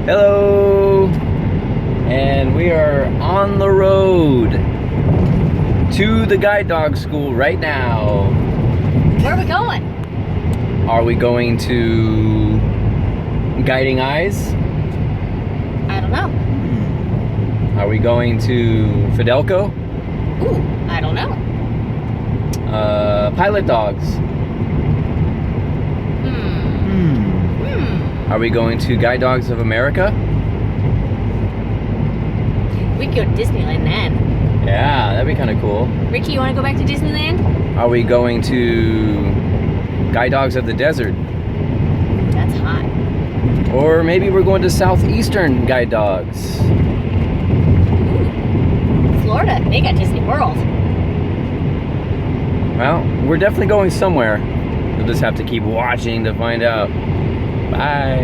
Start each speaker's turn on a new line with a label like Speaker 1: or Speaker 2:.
Speaker 1: Hello, and we are on the road to the guide dog school right now.
Speaker 2: Where are we going?
Speaker 1: Are we going to Guiding Eyes?
Speaker 2: I don't know.
Speaker 1: Are we going to Fidelco?
Speaker 2: Ooh, I don't know.
Speaker 1: Pilot Dogs. Are we going to Guide Dogs of America?
Speaker 2: We could go to Disneyland then.
Speaker 1: Yeah, that'd be kind of cool.
Speaker 2: Ricky, you want to go back to Disneyland?
Speaker 1: Are we going to Guide Dogs of the Desert?
Speaker 2: That's hot.
Speaker 1: Or maybe we're going to Southeastern Guide Dogs.
Speaker 2: Ooh, Florida, they got Disney World.
Speaker 1: Well, we're definitely going somewhere. We'll just have to keep watching to find out. Bye.